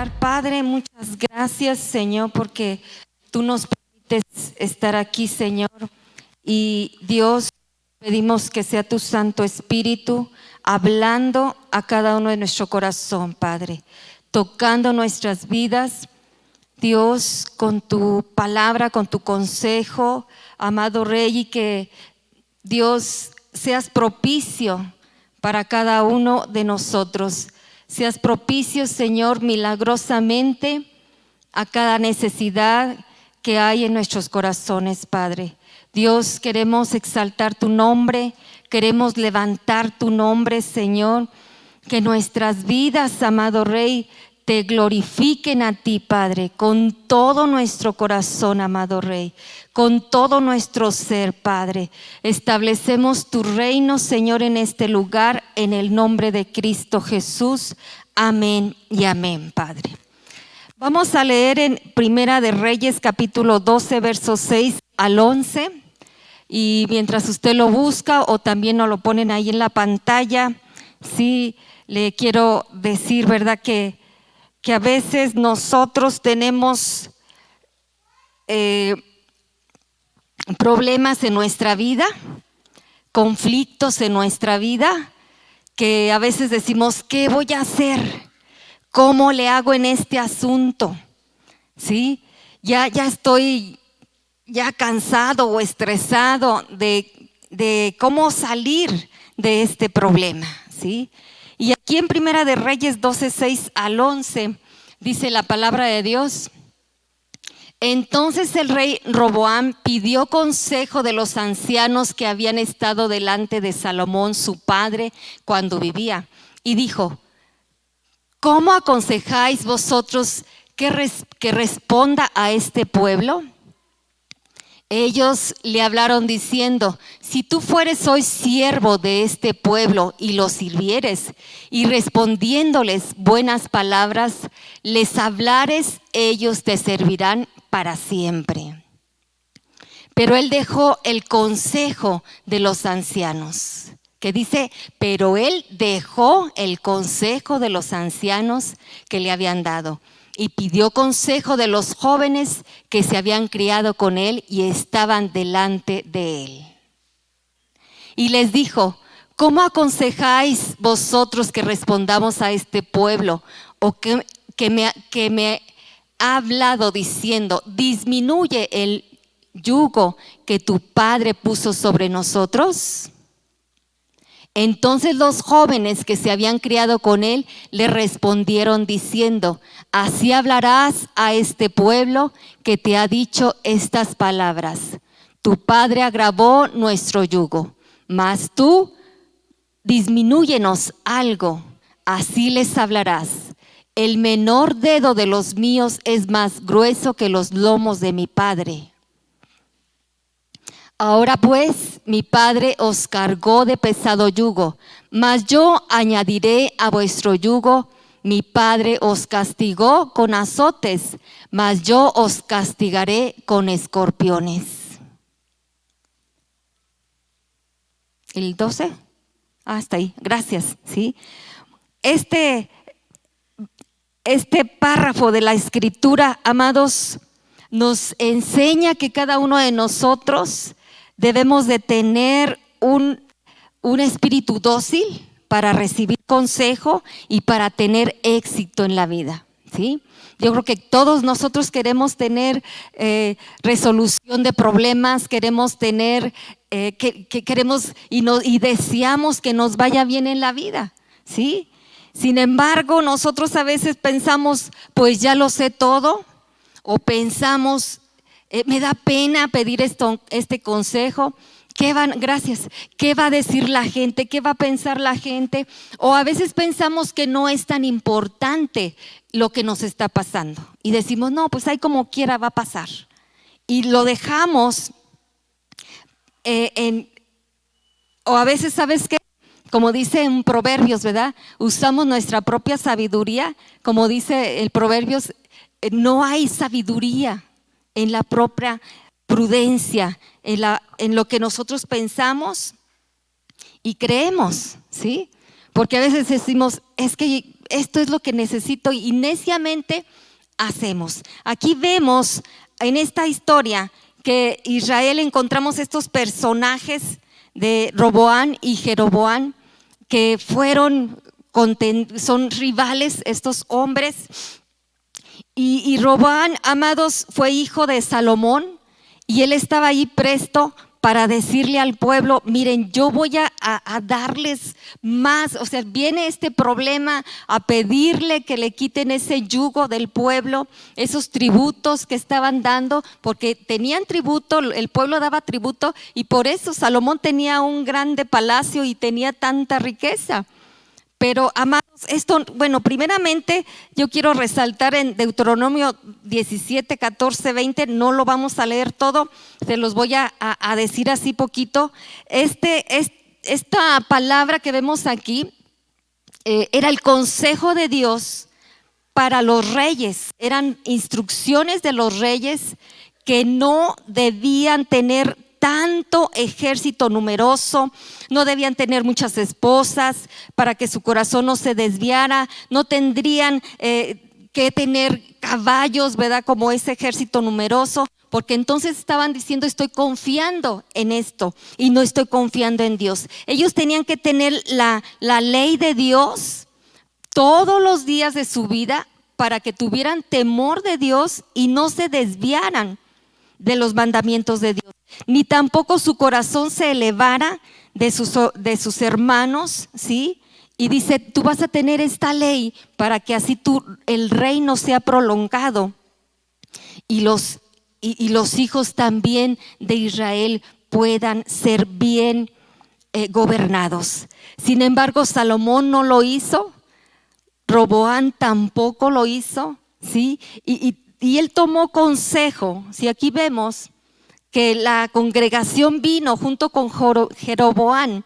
orar. Padre, muchas gracias, Señor, porque tú nos permites estar aquí, Señor. Y Dios, pedimos que sea tu Santo Espíritu hablando a cada uno de nuestro corazón, Padre, tocando nuestras vidas, Dios, con tu palabra, con tu consejo, amado Rey, y que Dios seas propicio para cada uno de nosotros. Seas propicio, Señor, milagrosamente a cada necesidad que hay en nuestros corazones, Padre. Dios, queremos exaltar tu nombre, queremos levantar tu nombre, Señor. Que nuestras vidas, amado Rey, te glorifiquen a ti, Padre, con todo nuestro corazón, amado Rey, con todo nuestro ser, Padre. Establecemos tu reino, Señor, en este lugar, en el nombre de Cristo Jesús. Amén y amén, Padre. Vamos a leer en Primera de Reyes, capítulo 12, versos 6 al 11. Y mientras usted lo busca o también nos lo ponen ahí en la pantalla, sí, le quiero decir, ¿verdad?, que a veces nosotros tenemos problemas en nuestra vida, conflictos en nuestra vida, que a veces decimos, ¿qué voy a hacer? ¿Cómo le hago en este asunto? ¿Sí? Ya estoy cansado o estresado de cómo salir de este problema, ¿sí? Y aquí en Primera de Reyes 12, 6 al 11 dice la palabra de Dios: entonces el rey Roboam pidió consejo de los ancianos que habían estado delante de Salomón su padre cuando vivía, y dijo: ¿cómo aconsejáis vosotros que responda a este pueblo? Ellos le hablaron diciendo: si tú fueres hoy siervo de este pueblo y los sirvieres, y respondiéndoles buenas palabras, les hablares, ellos te servirán para siempre. Pero él dejó el consejo de los ancianos, que dice, pero él dejó el consejo de los ancianos que le habían dado, y pidió consejo de los jóvenes que se habían criado con él y estaban delante de él. Y les dijo: ¿cómo aconsejáis vosotros que respondamos a este pueblo? ¿O que me ha hablado diciendo: disminuye el yugo que tu padre puso sobre nosotros? Entonces los jóvenes que se habían criado con él le respondieron diciendo: así hablarás a este pueblo que te ha dicho estas palabras: tu padre agravó nuestro yugo, mas tú disminúyenos algo. Así les hablarás: el menor dedo de los míos es más grueso que los lomos de mi padre. Ahora pues, mi padre os cargó de pesado yugo, mas yo añadiré a vuestro yugo. Mi padre os castigó con azotes, mas yo os castigaré con escorpiones. ¿El 12? Hasta ahí, gracias. ¿Sí? Este párrafo de la Escritura, amados, nos enseña que cada uno de nosotros debemos de tener un espíritu dócil para recibir consejo y para tener éxito en la vida, ¿sí? Yo creo que todos nosotros queremos tener resolución de problemas, queremos tener, queremos y deseamos que nos vaya bien en la vida, ¿sí? Sin embargo, nosotros a veces pensamos, pues ya lo sé todo, o pensamos, me da pena pedir este consejo. Gracias. ¿Qué va a decir la gente? ¿Qué va a pensar la gente? O a veces pensamos que no es tan importante lo que nos está pasando y decimos, no, pues ahí como quiera va a pasar. Y lo dejamos o a veces, ¿sabes qué? Como dice en Proverbios, ¿verdad? Usamos nuestra propia sabiduría. Como dice el Proverbios, no hay sabiduría en la propia prudencia, en lo que nosotros pensamos y creemos, ¿sí? porque a veces decimos, es que esto es lo que necesito y neciamente hacemos. Aquí vemos en esta historia que Israel encontramos estos personajes de Roboán y Jeroboán que son rivales estos hombres. Y Roboán, amados, fue hijo de Salomón y él estaba ahí presto para decirle al pueblo, miren, yo voy a darles más, o sea, viene este problema a pedirle que le quiten ese yugo del pueblo, esos tributos que estaban dando, porque tenían tributo, el pueblo daba tributo y por eso Salomón tenía un grande palacio y tenía tanta riqueza. Pero, amados, esto, bueno, primeramente yo quiero resaltar en Deuteronomio 17, 14, 20, no lo vamos a leer todo, se los voy a decir así poquito. Esta palabra que vemos aquí era el consejo de Dios para los reyes, eran instrucciones de los reyes que no debían tener tanto ejército numeroso, no debían tener muchas esposas para que su corazón no se desviara, no tendrían que tener caballos, ¿verdad? Como ese ejército numeroso, porque entonces estaban diciendo, estoy confiando en esto y no estoy confiando en Dios. Ellos tenían que tener la ley de Dios todos los días de su vida para que tuvieran temor de Dios y no se desviaran de los mandamientos de Dios, ni tampoco su corazón se elevara de sus hermanos, ¿sí? Y dice, tú vas a tener esta ley para que así el reino sea prolongado y los hijos también de Israel puedan ser bien gobernados. Sin embargo, Salomón no lo hizo, Roboán tampoco lo hizo, ¿sí? Y él tomó consejo. Si aquí vemos que la congregación vino junto con Jeroboán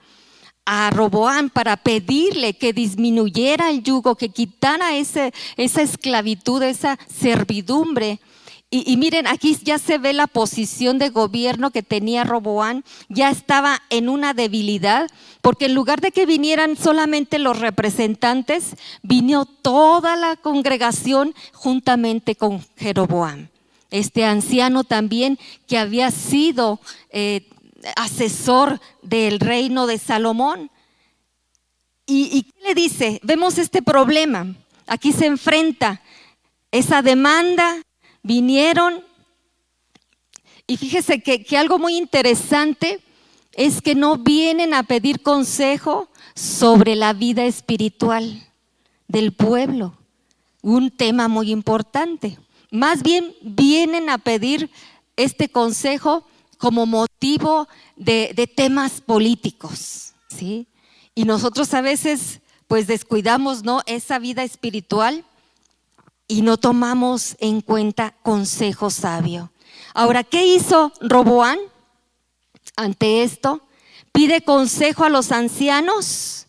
a Roboán para pedirle que disminuyera el yugo, que quitara esa esclavitud, esa servidumbre. Y miren, aquí ya se ve la posición de gobierno que tenía Roboán, ya estaba en una debilidad, porque en lugar de que vinieran solamente los representantes, vino toda la congregación juntamente con Jeroboán, este anciano también que había sido asesor del reino de Salomón. ¿Y qué le dice? Vemos este problema, aquí se enfrenta esa demanda. Vinieron y fíjese que algo muy interesante es que no vienen a pedir consejo sobre la vida espiritual del pueblo, un tema muy importante. Más bien vienen a pedir este consejo como motivo de temas políticos, ¿sí? Y nosotros a veces pues descuidamos, ¿no?, esa vida espiritual y no tomamos en cuenta consejo sabio. Ahora, ¿qué hizo Roboán ante esto? Pide consejo a los ancianos,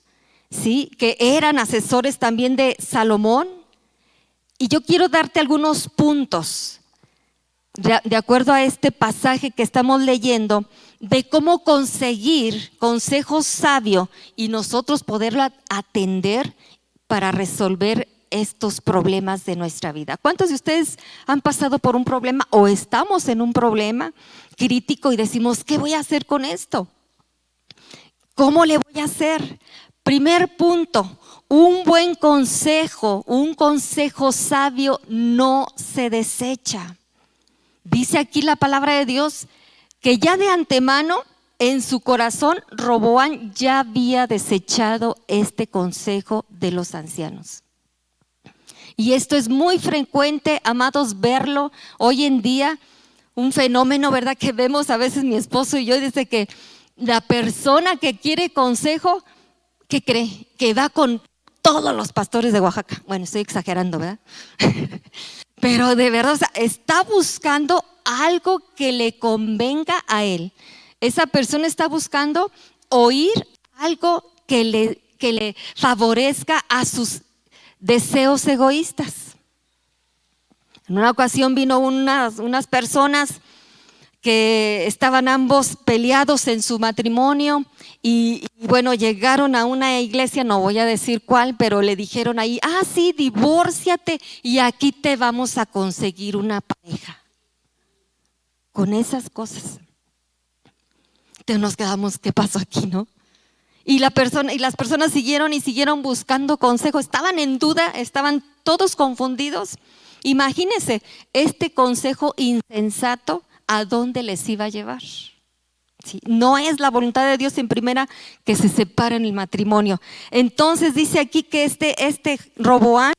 ¿sí?, que eran asesores también de Salomón. Y yo quiero darte algunos puntos de acuerdo a este pasaje que estamos leyendo, de cómo conseguir consejo sabio y nosotros poderlo atender para resolver estos problemas de nuestra vida. ¿Cuántos de ustedes han pasado por un problema o estamos en un problema crítico y decimos, ¿qué voy a hacer con esto? ¿Cómo le voy a hacer? Primer punto, un buen consejo, un consejo sabio no se desecha. Dice aquí la palabra de Dios que ya de antemano en su corazón Roboán ya había desechado este consejo de los ancianos. Y esto es muy frecuente, amados, verlo hoy en día, un fenómeno, ¿verdad?, que vemos a veces mi esposo y yo, dice que la persona que quiere consejo, ¿qué cree? Que va con todos los pastores de Oaxaca. Bueno, estoy exagerando, ¿verdad? Pero de verdad, o sea, está buscando algo que le convenga a él. Esa persona está buscando oír algo que le favorezca a sus deseos egoístas. En una ocasión vino unas personas que estaban ambos peleados en su matrimonio y bueno, llegaron a una iglesia, no voy a decir cuál, pero le dijeron ahí, sí, divórciate y aquí te vamos a conseguir una pareja. Con esas cosas. Entonces nos quedamos, ¿qué pasó aquí, no? Y las personas siguieron buscando consejo, estaban en duda, estaban todos confundidos. Imagínense, este consejo insensato, ¿a dónde les iba a llevar? Sí, no es la voluntad de Dios en primera que se separen el matrimonio. Entonces dice aquí que este Roboam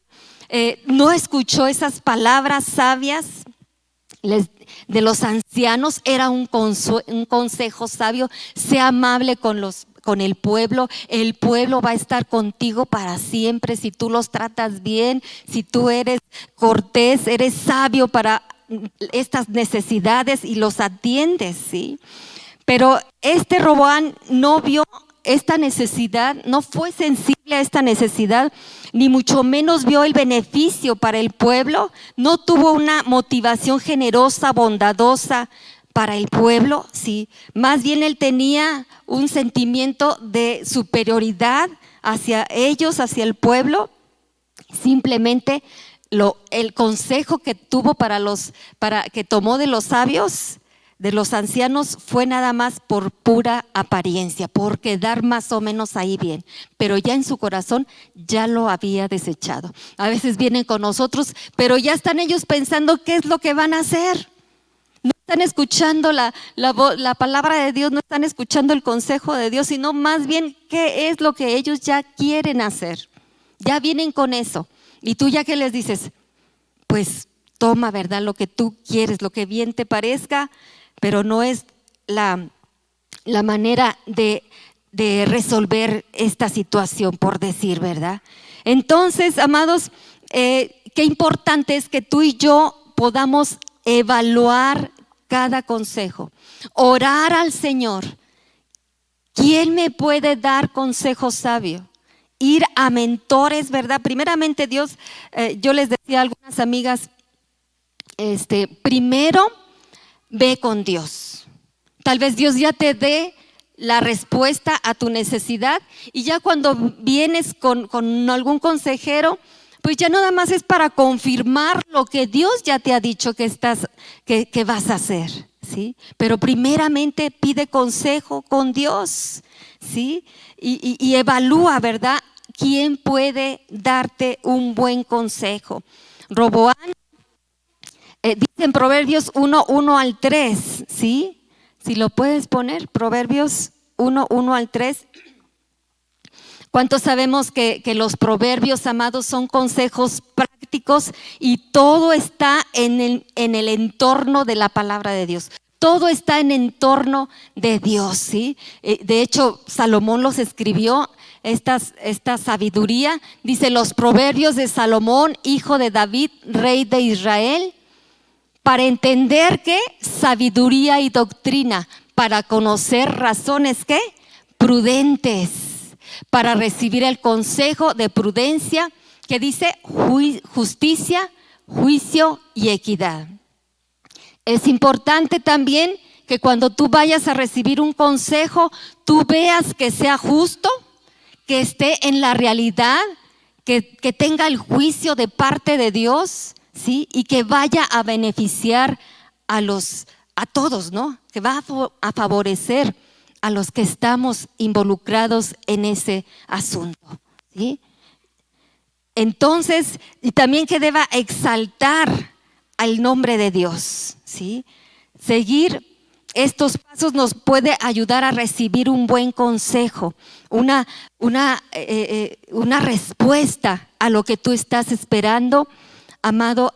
no escuchó esas palabras sabias de los ancianos, era un consejo sabio. Sea amable con el pueblo va a estar contigo para siempre si tú los tratas bien, si tú eres cortés, eres sabio para estas necesidades y los atiendes, ¿sí? Pero este Roboam no vio esta necesidad, no fue sensible a esta necesidad, ni mucho menos vio el beneficio para el pueblo, no tuvo una motivación generosa, bondadosa para el pueblo, sí. Más bien él tenía un sentimiento de superioridad hacia ellos, hacia el pueblo. Simplemente el consejo que tuvo que tomó de los sabios, de los ancianos, fue nada más por pura apariencia, por quedar más o menos ahí bien, pero ya en su corazón ya lo había desechado. A veces vienen con nosotros, pero ya están ellos pensando qué es lo que van a hacer. No están escuchando la palabra de Dios, no están escuchando el consejo de Dios, sino más bien qué es lo que ellos ya quieren hacer. Ya vienen con eso. Y tú ya que les dices, pues toma, ¿verdad? Lo que tú quieres, lo que bien te parezca, pero no es la manera de resolver esta situación, por decir, ¿verdad? Entonces, amados, qué importante es que tú y yo podamos evaluar cada consejo, orar al Señor. ¿Quién me puede dar consejo sabio? Ir a mentores, ¿verdad? Primeramente Dios, yo les decía a algunas amigas, primero ve con Dios. Tal vez Dios ya te dé la respuesta a tu necesidad y ya cuando vienes con algún consejero, pues ya nada más es para confirmar lo que Dios ya te ha dicho que vas a hacer, ¿sí? Pero primeramente pide consejo con Dios, ¿sí? Y evalúa, ¿verdad? ¿Quién puede darte un buen consejo? Roboam, dice en Proverbios 1, 1 al 3, ¿sí? Si lo puedes poner, Proverbios 1, 1 al 3. ¿Cuántos sabemos que los proverbios, amados, son consejos prácticos y todo está en el entorno de la palabra de Dios? Todo está en entorno de Dios, ¿sí? De hecho, Salomón los escribió, esta sabiduría. Dice, los proverbios de Salomón, hijo de David, rey de Israel, para entender ¿qué? Sabiduría y doctrina, para conocer razones ¿qué? Prudentes, para recibir el consejo de prudencia que dice justicia, juicio y equidad. Es importante también que cuando tú vayas a recibir un consejo, tú veas que sea justo, que esté en la realidad, que tenga el juicio de parte de Dios, ¿sí? Y que vaya a beneficiar a todos, ¿no? Que va a favorecer a los que estamos involucrados en ese asunto, ¿sí? Entonces, y también que deba exaltar al nombre de Dios, ¿sí? Seguir estos pasos nos puede ayudar a recibir un buen consejo, una respuesta a lo que tú estás esperando, amado,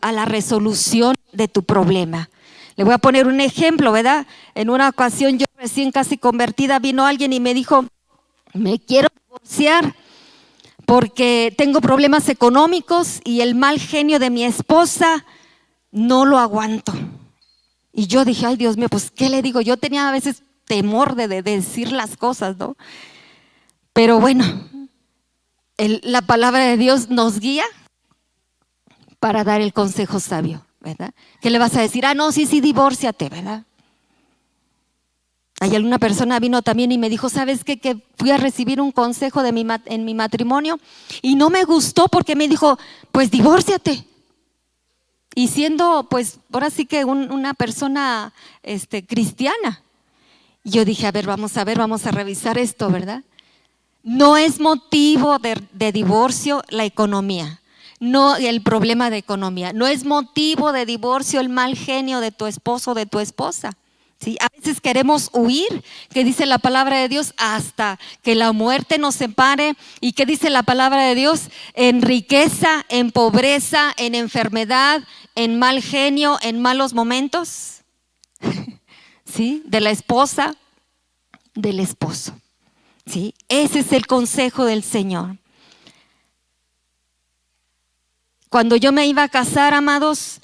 a la resolución de tu problema. Le voy a poner un ejemplo, ¿verdad? En una ocasión yo recién casi convertida, vino alguien y me dijo, me quiero divorciar porque tengo problemas económicos y el mal genio de mi esposa no lo aguanto. Y yo dije, ay Dios mío, pues ¿qué le digo? Yo tenía a veces temor de decir las cosas, ¿no? Pero bueno, la palabra de Dios nos guía para dar el consejo sabio, ¿verdad? ¿Qué le vas a decir? No, sí, divórciate, ¿verdad? Hay alguna persona vino también y me dijo, ¿sabes qué? Que fui a recibir un consejo en mi matrimonio y no me gustó porque me dijo, pues divórciate. Y siendo, pues, ahora sí que una persona cristiana. Yo dije, a ver, vamos a revisar esto, ¿verdad? No es motivo de divorcio la economía, no el problema de economía. No es motivo de divorcio el mal genio de tu esposo o de tu esposa. ¿Sí? A veces queremos huir, que dice la palabra de Dios, hasta que la muerte nos separe. ¿Y qué dice la palabra de Dios? En riqueza, en pobreza, en enfermedad, en mal genio, en malos momentos. ¿Sí? De la esposa, del esposo. ¿Sí? Ese es el consejo del Señor. Cuando yo me iba a casar, amados,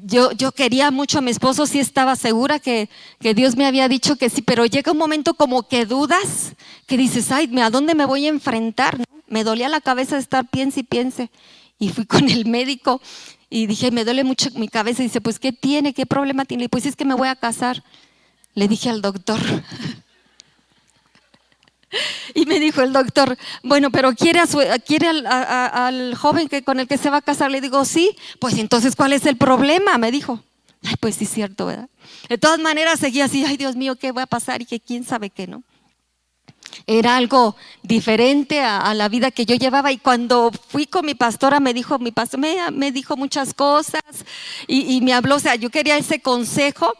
yo quería mucho a mi esposo, sí estaba segura que Dios me había dicho que sí, pero llega un momento como que dudas, que dices, ay, ¿a dónde me voy a enfrentar? ¿No? Me dolía la cabeza de estar piense y piense. Y fui con el médico y dije, me duele mucho mi cabeza. Y dice, pues, ¿qué tiene? ¿Qué problema tiene? Y pues es que me voy a casar. Le dije al doctor. Y me dijo el doctor, bueno, pero ¿quiere al joven con el que se va a casar? Le digo, sí. Pues entonces, ¿cuál es el problema? Me dijo. Ay, pues sí es cierto, ¿verdad? De todas maneras seguía así, ay Dios mío, ¿qué va a pasar? Y que quién sabe qué, ¿no? Era algo diferente a la vida que yo llevaba. Y cuando fui con mi pastora, mi pastor me dijo muchas cosas y me habló, o sea, yo quería ese consejo.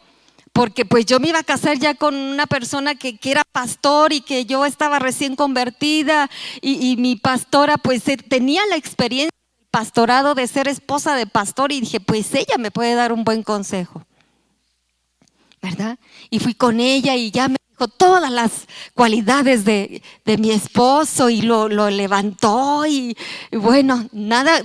Porque pues yo me iba a casar ya con una persona que era pastor y que yo estaba recién convertida y mi pastora pues tenía la experiencia del pastorado de ser esposa de pastor y dije pues ella me puede dar un buen consejo, ¿verdad? Y fui con ella y ya me dijo todas las cualidades de mi esposo y lo levantó y bueno, nada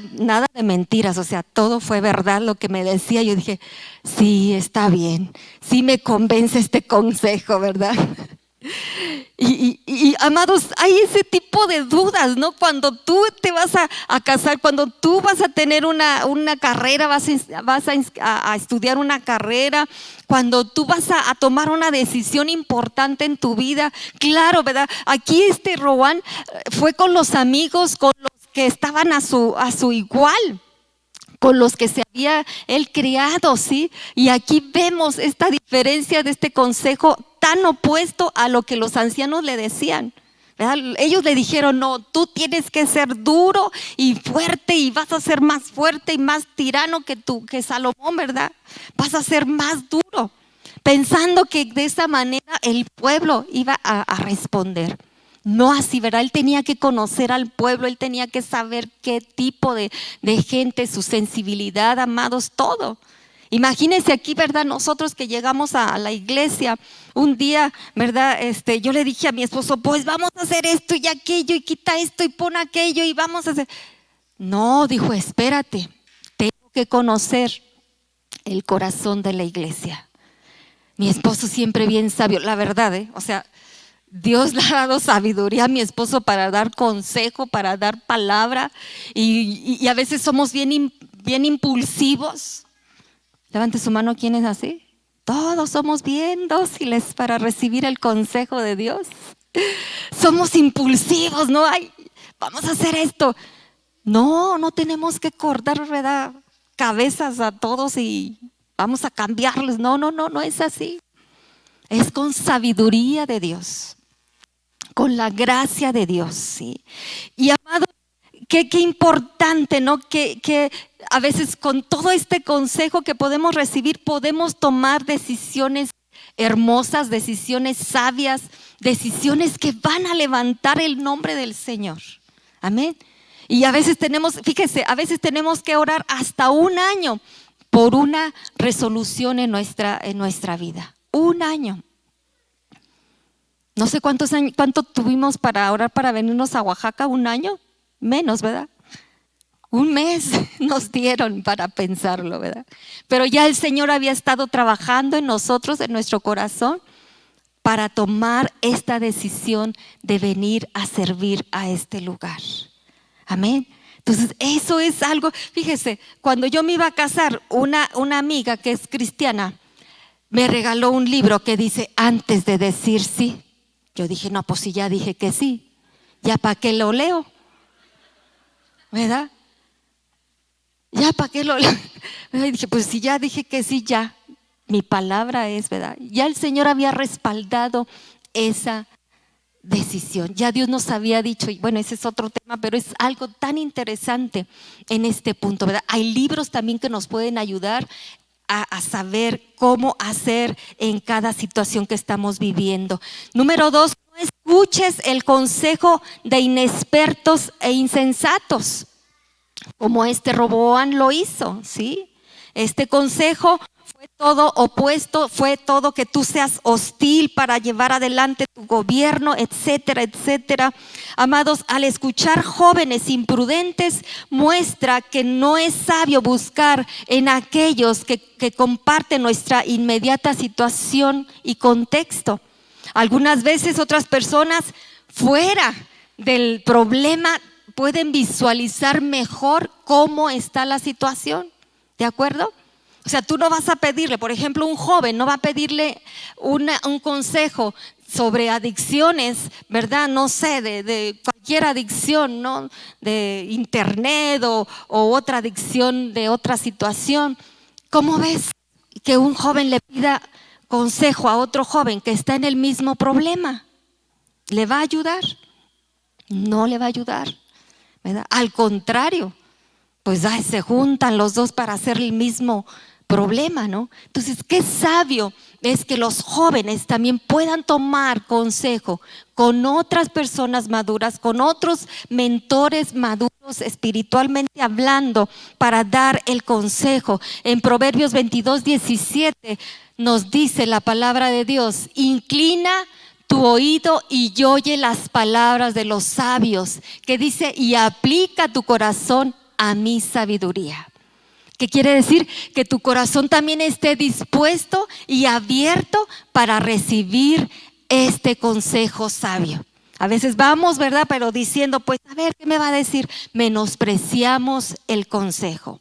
de mentiras, o sea, todo fue verdad lo que me decía. Yo dije, sí, está bien, sí me convence este consejo, ¿verdad? Y, amados, hay ese tipo de dudas, ¿no? Cuando tú te vas a casar, cuando tú vas a tener una carrera, vas a estudiar una carrera, cuando tú vas a tomar una decisión importante en tu vida, claro, ¿verdad? Aquí Rowan fue con los amigos, con los que estaban a su igual, con los que se había él criado, ¿sí? Y aquí vemos esta diferencia de este consejo tan opuesto a lo que los ancianos le decían, ¿verdad? Ellos le dijeron, no, tú tienes que ser duro y fuerte y vas a ser más fuerte y más tirano que Salomón, ¿verdad? Vas a ser más duro, pensando que de esa manera el pueblo iba a responder. No así, ¿verdad? Él tenía que conocer al pueblo, él tenía que saber qué tipo de gente, su sensibilidad, amados, todo. Imagínense aquí, ¿verdad? Nosotros que llegamos a la iglesia un día, ¿verdad? Yo le dije a mi esposo, pues vamos a hacer esto y aquello y quita esto y pon aquello y vamos a hacer. No, dijo, espérate, tengo que conocer el corazón de la iglesia. Mi esposo siempre bien sabio, la verdad, o sea, Dios le ha dado sabiduría a mi esposo para dar consejo, para dar palabra y a veces somos bien impulsivos. Levante su mano, ¿quién es así? Todos somos bien dóciles para recibir el consejo de Dios. Somos impulsivos, ¿no? Ay, vamos a hacer esto. No tenemos que cortar, ¿verdad? Cabezas a todos y vamos a cambiarles. No es así. Es con sabiduría de Dios, con la gracia de Dios, ¿sí? Y amado, qué importante, ¿no? Que a veces con todo este consejo que podemos recibir, podemos tomar decisiones hermosas, decisiones sabias, decisiones que van a levantar el nombre del Señor. Amén. Y a veces fíjese, a veces tenemos que orar hasta un año por una resolución en nuestra vida. Un año. No sé cuánto tuvimos para orar para venirnos a Oaxaca, un año, menos, ¿verdad? Un mes nos dieron para pensarlo, ¿verdad? Pero ya el Señor había estado trabajando en nosotros, en nuestro corazón, para tomar esta decisión de venir a servir a este lugar. Amén. Entonces, eso es algo, fíjese, cuando yo me iba a casar, una amiga que es cristiana, me regaló un libro que dice antes de decir sí. Yo dije, no, pues si ya dije que sí, ¿ya para qué lo leo? ¿Verdad? ¿Ya para qué lo leo? Y dije, pues si ya dije que sí, ya. Mi palabra es, ¿verdad? Ya el Señor había respaldado esa decisión. Ya Dios nos había dicho, y bueno, ese es otro tema, pero es algo tan interesante en este punto, ¿verdad? Hay libros también que nos pueden ayudar a saber cómo hacer en cada situación que estamos viviendo. Número 2, no escuches el consejo de inexpertos e insensatos, como Roboam lo hizo, ¿sí? Este consejo fue todo opuesto, fue todo que tú seas hostil para llevar adelante tu gobierno, etcétera, etcétera. Amados, al escuchar jóvenes imprudentes, muestra que no es sabio buscar en aquellos que comparten nuestra inmediata situación y contexto. Algunas veces otras personas fuera del problema pueden visualizar mejor cómo está la situación, ¿de acuerdo? O sea, tú no vas a pedirle, por ejemplo, un joven no va a pedirle un consejo sobre adicciones, ¿verdad? No sé, de cualquier adicción, ¿no? De internet o otra adicción de otra situación. ¿Cómo ves que un joven le pida consejo a otro joven que está en el mismo problema? ¿Le va a ayudar? No le va a ayudar, ¿verdad? Al contrario, pues se juntan los dos para hacer el mismo problema, ¿no? Entonces, qué sabio es que los jóvenes también puedan tomar consejo con otras personas maduras, con otros mentores maduros espiritualmente hablando, para dar el consejo. En Proverbios 22:17 nos dice la palabra de Dios: inclina tu oído y oye las palabras de los sabios, que dice, y aplica tu corazón a mi sabiduría. ¿Qué quiere decir? Que tu corazón también esté dispuesto y abierto para recibir este consejo sabio. A veces vamos, ¿verdad? Pero diciendo, pues a ver, ¿qué me va a decir? Menospreciamos el consejo.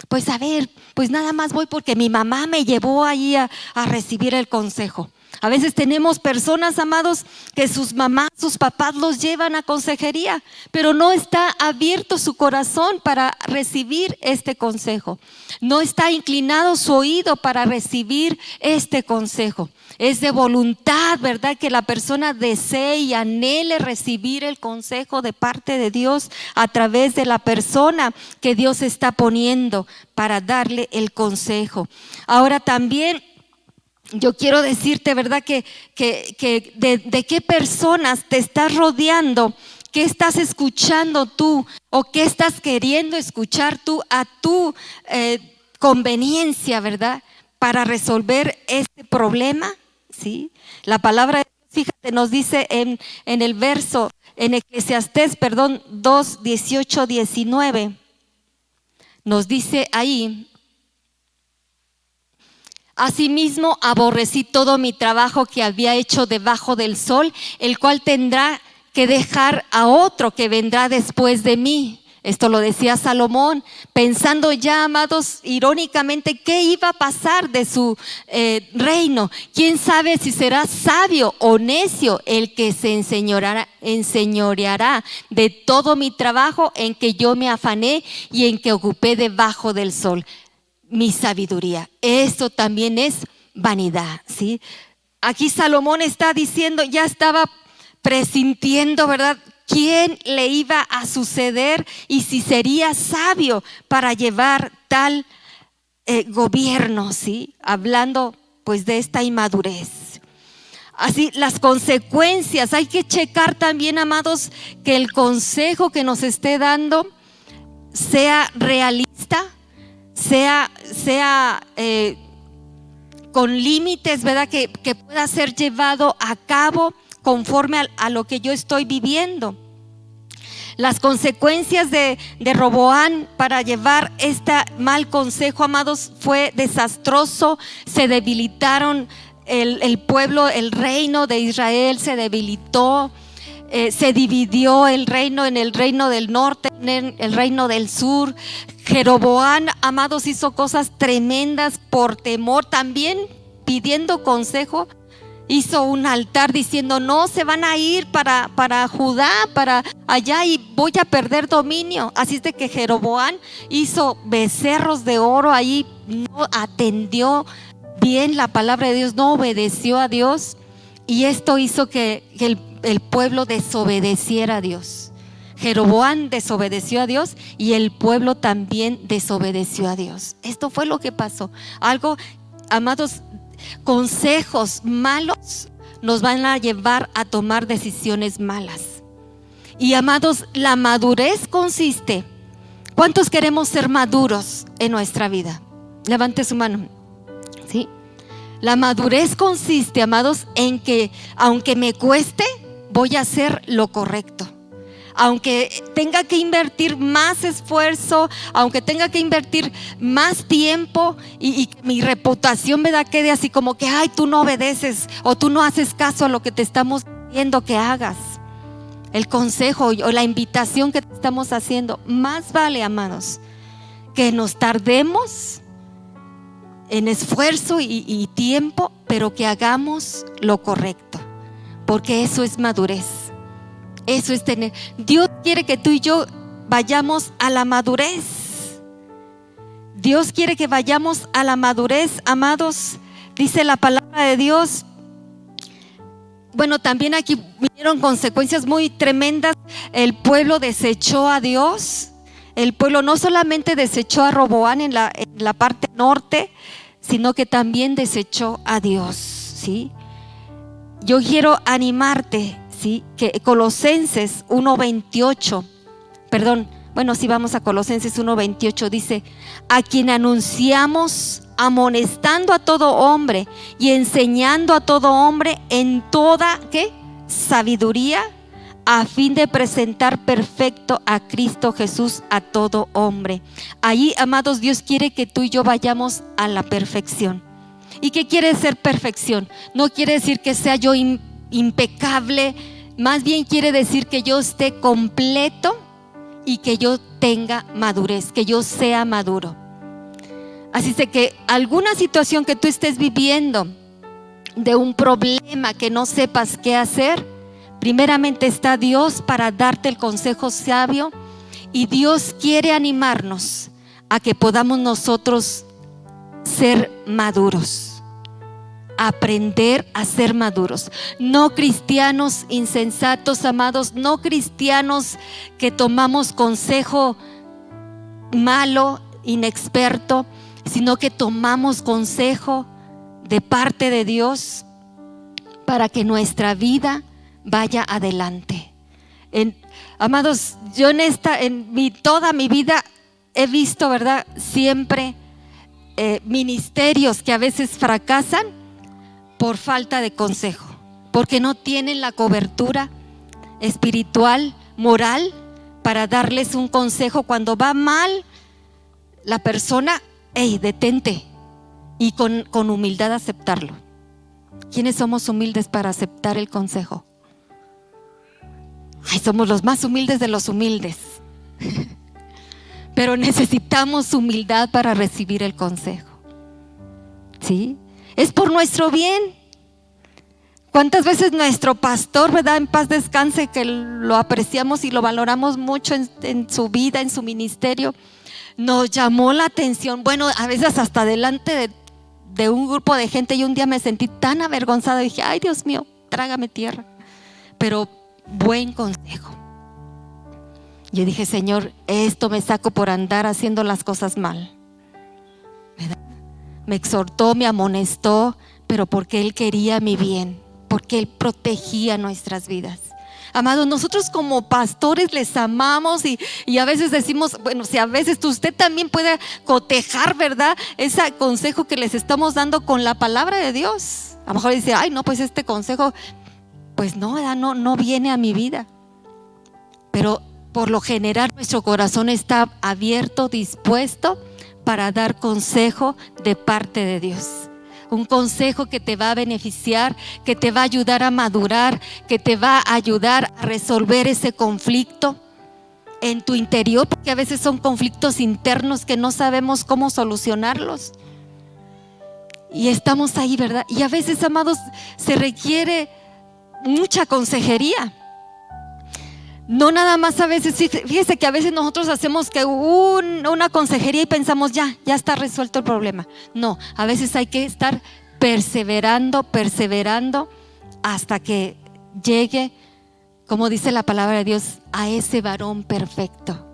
Pues a ver, pues nada más voy porque mi mamá me llevó allí a recibir el consejo. A veces tenemos personas, amados, que sus mamás, sus papás los llevan a consejería, pero no está abierto su corazón para recibir este consejo. No está inclinado su oído para recibir este consejo. Es de voluntad, ¿verdad?, que la persona desee y anhele recibir el consejo de parte de Dios a través de la persona que Dios está poniendo para darle el consejo. Ahora también yo quiero decirte, ¿verdad?, que de qué personas te estás rodeando, qué estás escuchando tú o qué estás queriendo escuchar tú a tu conveniencia, ¿verdad?, para resolver este problema, ¿sí? La palabra de Dios, fíjate, nos dice en el verso, en Eclesiastés, 2, 18, 19, nos dice ahí: asimismo aborrecí todo mi trabajo que había hecho debajo del sol, el cual tendrá que dejar a otro que vendrá después de mí. Esto lo decía Salomón, pensando ya, amados, irónicamente, qué iba a pasar de su reino. ¿Quién sabe si será sabio o necio el que se enseñoreará de todo mi trabajo en que yo me afané y en que ocupé debajo del sol? Mi sabiduría. Esto también es vanidad, ¿sí? Aquí Salomón está diciendo, ya estaba presintiendo, ¿verdad?, quién le iba a suceder y si sería sabio para llevar tal gobierno, ¿sí? Hablando pues de esta inmadurez. Así, las consecuencias, hay que checar también, amados, que el consejo que nos esté dando sea realista, sea con límites, ¿verdad?, que pueda ser llevado a cabo conforme a lo que yo estoy viviendo. Las consecuencias de Roboam para llevar este mal consejo, amados, fue desastroso. Se debilitaron el pueblo, el reino de Israel se debilitó. Se dividió el reino en el reino del norte, en el reino del sur. Jeroboam, amados, hizo cosas tremendas por temor también. pidiendo consejo, hizo un altar diciendo: no se van a ir para Judá, para allá, y voy a perder dominio. Así es de que Jeroboam hizo becerros de oro ahí, no atendió bien la palabra de Dios, no obedeció a Dios, y esto hizo que el pueblo desobedeciera a Dios. Jeroboam desobedeció a Dios y el pueblo también desobedeció a Dios. Esto fue lo que pasó. Algo, amados, consejos malos nos van a llevar a tomar decisiones malas. Y amados, la madurez consiste, ¿cuántos queremos ser maduros en nuestra vida? Levante su mano. ¿Sí? La madurez consiste, amados, en que aunque me cueste, voy a hacer lo correcto. Aunque tenga que invertir más esfuerzo, aunque tenga que invertir más tiempo y mi reputación me da quede así como que: ay, tú no obedeces o tú no haces caso a lo que te estamos diciendo que hagas. El consejo o la invitación que te estamos haciendo, más vale, amados, que nos tardemos en esfuerzo y tiempo, pero que hagamos lo correcto, porque eso es madurez. Eso es tener. Dios quiere que tú y yo vayamos a la madurez. Dios quiere que vayamos a la madurez, amados. Dice la palabra de Dios. Bueno, también aquí vinieron consecuencias muy tremendas. El pueblo desechó a Dios. El pueblo no solamente desechó a Roboam en la parte norte, sino que también desechó a Dios, ¿sí? Yo quiero animarte, ¿sí? Que Colosenses 1:28, vamos a Colosenses 1:28, dice: a quien anunciamos, amonestando a todo hombre y enseñando a todo hombre en toda, ¿qué? Sabiduría, a fin de presentar perfecto a Cristo Jesús a todo hombre. Allí, amados, Dios quiere que tú y yo vayamos a la perfección. ¿Y qué quiere ser perfección? No quiere decir que sea yo impecable, más bien quiere decir que yo esté completo y que yo tenga madurez, que yo sea maduro. Así es de que alguna situación que tú estés viviendo, de un problema que no sepas qué hacer, primeramente está Dios para darte el consejo sabio, y Dios quiere animarnos a que podamos nosotros ser maduros, aprender a ser maduros. No cristianos insensatos, amados, no cristianos que tomamos consejo malo, inexperto, sino que tomamos consejo de parte de Dios para que nuestra vida vaya adelante. Amados, yo toda mi vida he visto, ¿verdad? Siempre ministerios que a veces fracasan por falta de consejo, porque no tienen la cobertura espiritual, moral, para darles un consejo cuando va mal la persona. Hey, detente, y con humildad aceptarlo. ¿Quiénes somos humildes para aceptar el consejo? Ay, somos los más humildes de los humildes. Pero necesitamos humildad para recibir el consejo, ¿sí? Es por nuestro bien. ¿Cuántas veces nuestro pastor, verdad, en paz descanse, que lo apreciamos y lo valoramos mucho en su vida, en su ministerio, nos llamó la atención? Bueno, a veces hasta delante de un grupo de gente, y un día me sentí tan avergonzada y dije: ay, Dios mío, trágame tierra. Pero buen consejo. Yo dije: Señor, esto me saco por andar haciendo las cosas mal, ¿verdad? Me exhortó, me amonestó, pero porque Él quería mi bien, porque Él protegía nuestras vidas. Amados, nosotros como pastores les amamos y a veces decimos, bueno, si a veces usted también puede cotejar, ¿verdad?, ese consejo que les estamos dando con la palabra de Dios. A lo mejor dice: ay, no, pues este consejo, pues no viene a mi vida. Pero por lo general nuestro corazón está abierto, dispuesto para dar consejo de parte de Dios. Un consejo que te va a beneficiar, que te va a ayudar a madurar, que te va a ayudar a resolver ese conflicto en tu interior, porque a veces son conflictos internos que no sabemos cómo solucionarlos. y estamos ahí, ¿verdad? Y a veces, amados, se requiere mucha consejería. No nada más a veces, fíjese que a veces nosotros hacemos que una consejería y pensamos ya está resuelto el problema. No, a veces hay que estar perseverando hasta que llegue, como dice la palabra de Dios, a ese varón perfecto.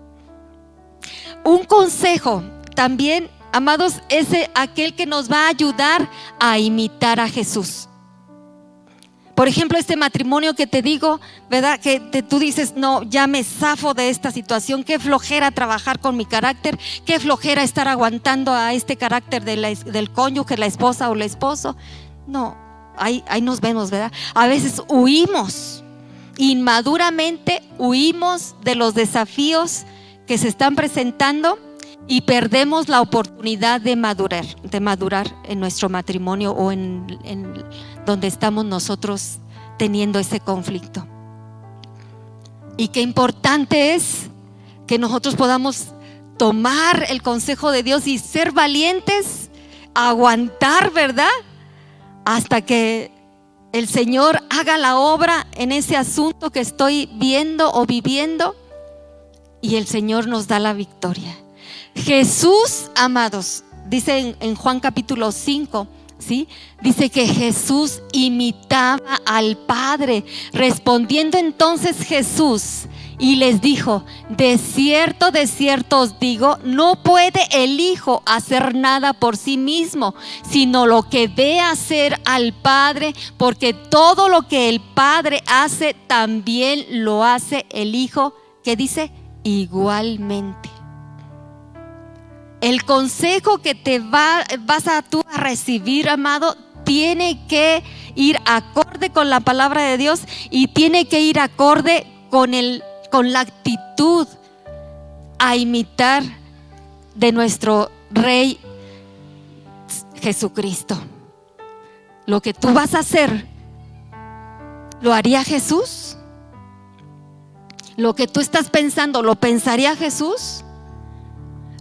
Un consejo también, amados, es aquel que nos va a ayudar a imitar a Jesús. Por ejemplo, este matrimonio que te digo, ¿verdad? Que tú dices, no, ya me zafo de esta situación, qué flojera trabajar con mi carácter, qué flojera estar aguantando a este carácter del cónyuge, la esposa o el esposo. No, ahí nos vemos, ¿verdad? A veces huimos, inmaduramente huimos de los desafíos que se están presentando y perdemos la oportunidad de madurar en nuestro matrimonio o en donde estamos nosotros teniendo ese conflicto. Y qué importante es que nosotros podamos tomar el consejo de Dios y ser valientes, aguantar, ¿verdad? Hasta que el Señor haga la obra en ese asunto que estoy viendo o viviendo y el Señor nos da la victoria. Jesús, amados, dice en Juan capítulo 5, ¿sí? Dice que Jesús imitaba al Padre. Respondiendo entonces Jesús y les dijo: de cierto os digo, no puede el Hijo hacer nada por sí mismo, sino lo que ve hacer al Padre, porque todo lo que el Padre hace, también lo hace el Hijo, que dice igualmente. El consejo que vas a tú a recibir, amado, tiene que ir acorde con la palabra de Dios y tiene que ir acorde con la actitud a imitar de nuestro Rey Jesucristo. Lo que tú vas a hacer, ¿lo haría Jesús? Lo que tú estás pensando, ¿lo pensaría Jesús?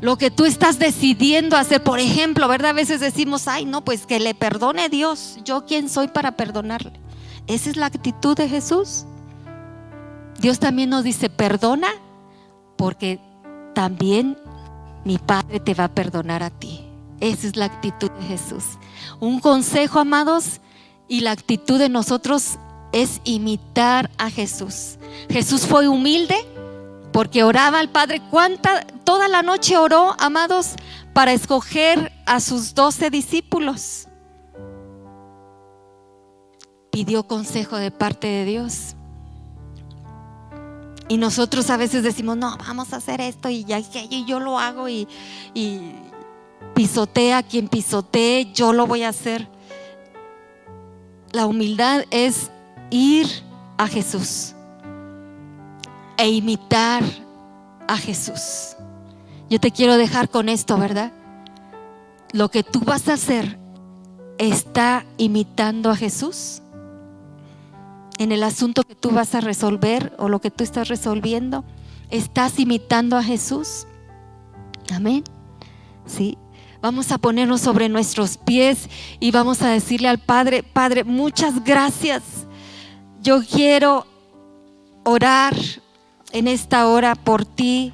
Lo que tú estás decidiendo hacer, por ejemplo, ¿verdad? A veces decimos, ay, no, pues que le perdone Dios. ¿Yo quién soy para perdonarle? Esa es la actitud de Jesús. Dios también nos dice, perdona, porque también mi Padre te va a perdonar a ti. Esa es la actitud de Jesús. Un consejo, amados, y la actitud de nosotros es imitar a Jesús. Jesús fue humilde porque oraba al Padre. Toda la noche oró, amados, para escoger a sus 12 discípulos. Pidió consejo de parte de Dios. Y nosotros a veces decimos, no, vamos a hacer esto y ya y yo lo hago y pisotea quien pisotee, yo lo voy a hacer. La humildad es ir a Jesús e imitar a Jesús. Yo te quiero dejar con esto, ¿verdad? Lo que tú vas a hacer está imitando a Jesús en el asunto que tú vas a resolver o lo que tú estás resolviendo. ¿Estás imitando a Jesús? Amén. Sí. Vamos a ponernos sobre nuestros pies y vamos a decirle al Padre: Padre, muchas gracias. Yo quiero orar en esta hora por ti,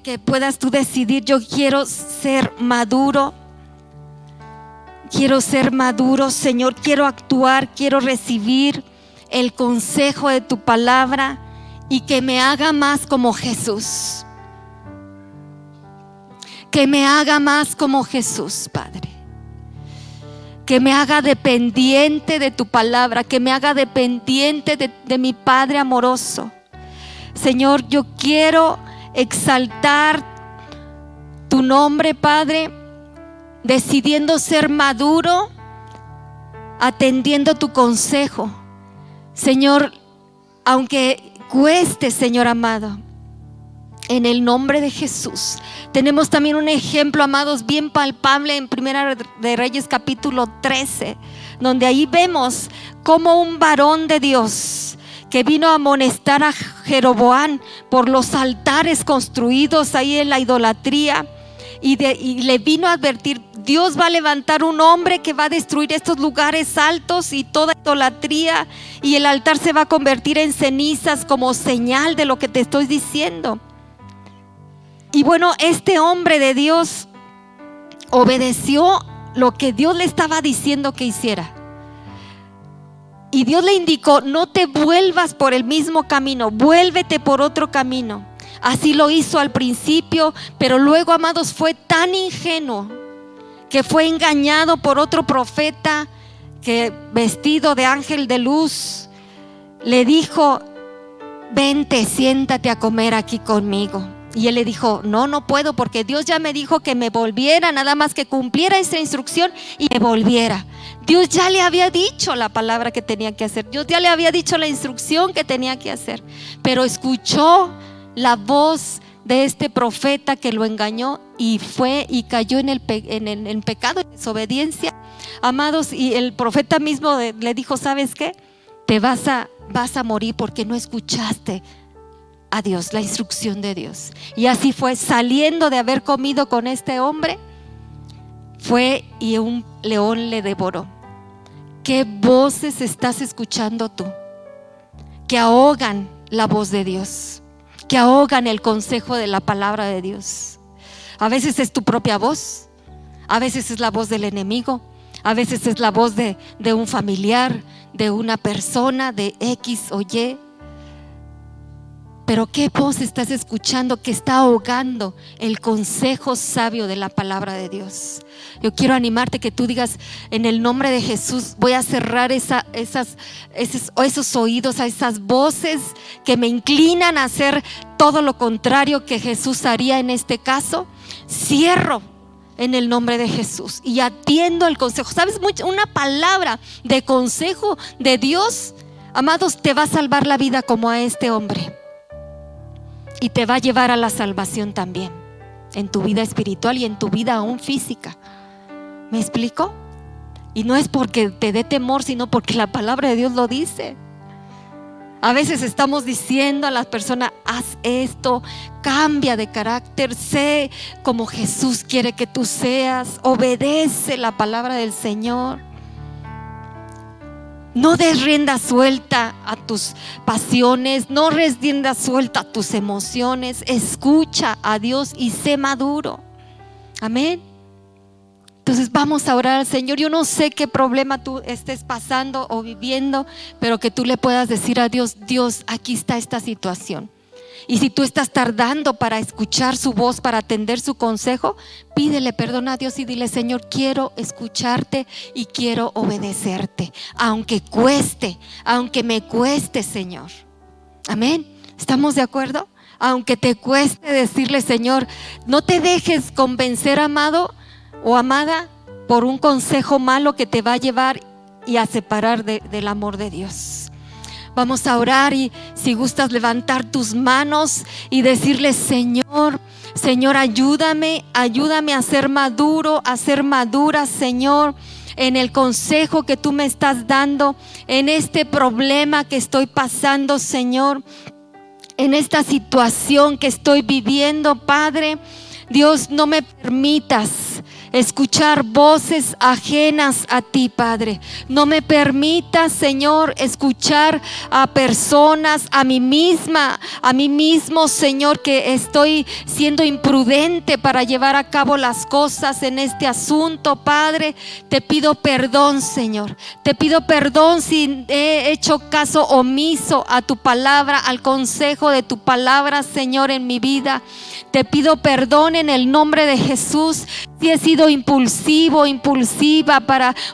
que puedas tú decidir. Yo quiero ser maduro, Señor. Quiero actuar, quiero recibir el consejo de tu palabra y que me haga más como Jesús. Que me haga más como Jesús, Padre. Que me haga dependiente de tu palabra, que me haga dependiente de mi Padre amoroso. Señor, yo quiero exaltar tu nombre, Padre, decidiendo ser maduro, atendiendo tu consejo. Señor, aunque cueste, Señor amado, en el nombre de Jesús. Tenemos también un ejemplo, amados, bien palpable en Primera de Reyes capítulo 13, donde ahí vemos como un varón de Dios que vino a amonestar a Jeroboam por los altares construidos ahí en la idolatría. y le vino a advertir: Dios va a levantar un hombre que va a destruir estos lugares altos y toda idolatría, y el altar se va a convertir en cenizas como señal de lo que te estoy diciendo. Y bueno, este hombre de Dios obedeció lo que Dios le estaba diciendo que hiciera. Y Dios le indicó: no te vuelvas por el mismo camino, vuélvete por otro camino. Así lo hizo al principio, pero luego, amados, fue tan ingenuo que fue engañado por otro profeta que, vestido de ángel de luz, le dijo: vente, siéntate a comer aquí conmigo. Y él le dijo: no puedo, porque Dios ya me dijo que me volviera, nada más que cumpliera esa instrucción y me volviera. Dios ya le había dicho la palabra que tenía que hacer, Dios ya le había dicho la instrucción que tenía que hacer, pero escuchó la voz de este profeta que lo engañó y fue y cayó en el pecado, en desobediencia, amados. Y el profeta mismo le dijo: ¿sabes qué? Te vas a morir porque no escuchaste a Dios, la instrucción de Dios. Y así fue, saliendo de haber comido con este hombre, fue y un león le devoró. ¿Qué voces estás escuchando tú que ahogan la voz de Dios, que ahogan el consejo de la palabra de Dios? A veces es tu propia voz, a veces es la voz del enemigo, a veces es la voz de un familiar, de una persona, de X o Y. Pero ¿qué voz estás escuchando que está ahogando el consejo sabio de la palabra de Dios? Yo quiero animarte que tú digas: en el nombre de Jesús voy a cerrar esos oídos a esas voces que me inclinan a hacer todo lo contrario que Jesús haría en este caso. Cierro en el nombre de Jesús y atiendo el consejo. ¿Sabes? Una palabra de consejo de Dios, amados, te va a salvar la vida como a este hombre. Y te va a llevar a la salvación también, en tu vida espiritual y en tu vida aún física. ¿Me explico? Y no es porque te dé temor, sino porque la palabra de Dios lo dice. A veces estamos diciendo a las personas: haz esto, cambia de carácter, sé como Jesús quiere que tú seas, obedece la palabra del Señor. No des rienda suelta a tus pasiones, no des rienda suelta a tus emociones. Escucha a Dios y sé maduro. Amén. Entonces vamos a orar al Señor. Yo no sé qué problema tú estés pasando o viviendo, pero que tú le puedas decir a Dios: Dios, aquí está esta situación. Y si tú estás tardando para escuchar su voz, para atender su consejo, pídele perdón a Dios y dile: Señor, quiero escucharte y quiero obedecerte, aunque me cueste, Señor. Amén. ¿Estamos de acuerdo? Aunque te cueste decirle: Señor, no te dejes convencer, amado o amada, por un consejo malo que te va a llevar y a separar del amor de Dios. Vamos a orar, y si gustas levantar tus manos y decirle: Señor, ayúdame a ser maduro, a ser madura, Señor, en el consejo que tú me estás dando, en este problema que estoy pasando, Señor, en esta situación que estoy viviendo, Padre. Dios, no me permitas escuchar voces ajenas a ti, Padre. No me permitas, Señor, escuchar a personas, a mí misma, a mí mismo, Señor, que estoy siendo imprudente para llevar a cabo las cosas en este asunto, Padre. Te pido perdón, Señor. Te pido perdón si he hecho caso omiso a tu palabra, al consejo de tu palabra, Señor, en mi vida. Te pido perdón en el nombre de Jesús si he sido impulsivo, impulsiva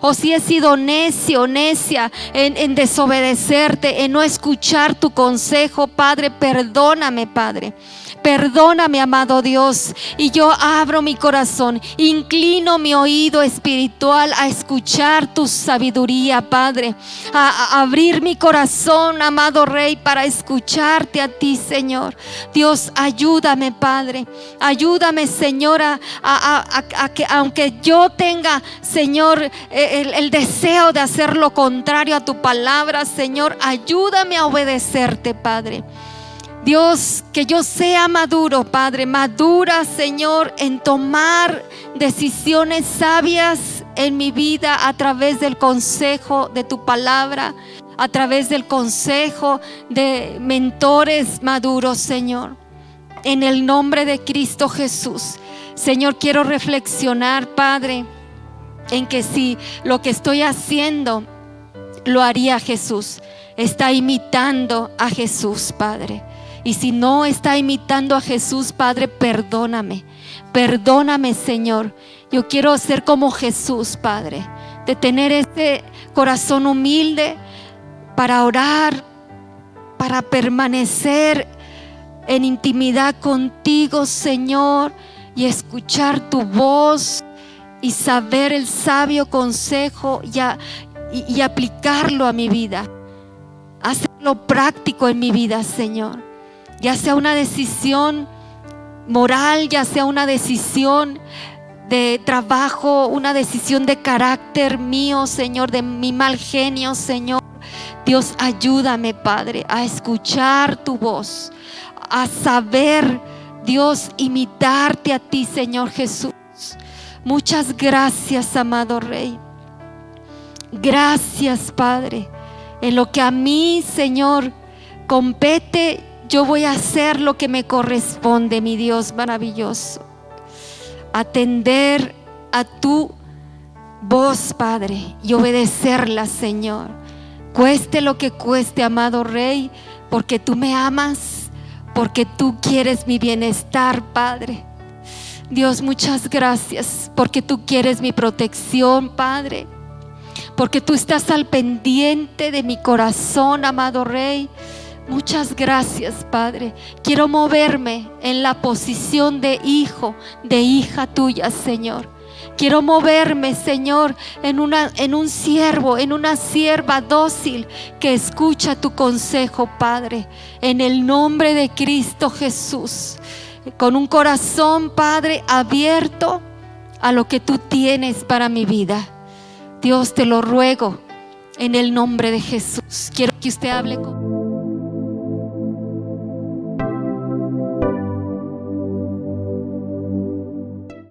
o si he sido necio, necia en desobedecerte, en no escuchar tu consejo, Padre. Perdóname, Padre. Perdóname, amado Dios, y yo abro mi corazón, inclino mi oído espiritual a escuchar tu sabiduría, Padre, a abrir mi corazón, amado Rey, para escucharte a ti, Señor. Dios, ayúdame, Padre, ayúdame, Señor, a que aunque yo tenga, Señor, el deseo de hacer lo contrario a tu palabra, Señor, ayúdame a obedecerte, Padre. Dios, que yo sea maduro, Padre, madura, Señor, en tomar decisiones sabias en mi vida a través del consejo de tu palabra, a través del consejo de mentores maduros, Señor. En el nombre de Cristo Jesús, Señor, quiero reflexionar, Padre, en que si lo que estoy haciendo lo haría Jesús, está imitando a Jesús, Padre. Y si no está imitando a Jesús, Padre, perdóname. Perdóname, Señor. Yo quiero ser como Jesús, Padre, de tener ese corazón humilde para orar, para permanecer en intimidad contigo, Señor, y escuchar tu voz y saber el sabio consejo y aplicarlo a mi vida, hacerlo práctico en mi vida, Señor. Ya sea una decisión moral, ya sea una decisión de trabajo, una decisión de carácter mío, Señor, de mi mal genio, Señor. Dios, ayúdame, Padre, a escuchar tu voz, a saber, Dios, imitarte a ti, Señor Jesús. Muchas gracias, amado Rey. Gracias, Padre. En lo que a mí, Señor, compete, yo voy a hacer lo que me corresponde, mi Dios maravilloso. Atender a tu voz, Padre, y obedecerla, Señor. Cueste lo que cueste, amado Rey, porque tú me amas, porque tú quieres mi bienestar, Padre. Dios, muchas gracias, porque tú quieres mi protección, Padre, porque tú estás al pendiente de mi corazón, amado Rey. Muchas gracias, Padre. Quiero moverme en la posición de hijo, de hija tuya, Señor. Quiero moverme, Señor, en un siervo, en una sierva dócil que escucha tu consejo, Padre, en el nombre de Cristo Jesús, con un corazón, Padre, abierto a lo que tú tienes para mi vida. Dios, te lo ruego en el nombre de Jesús. Quiero que usted hable conmigo.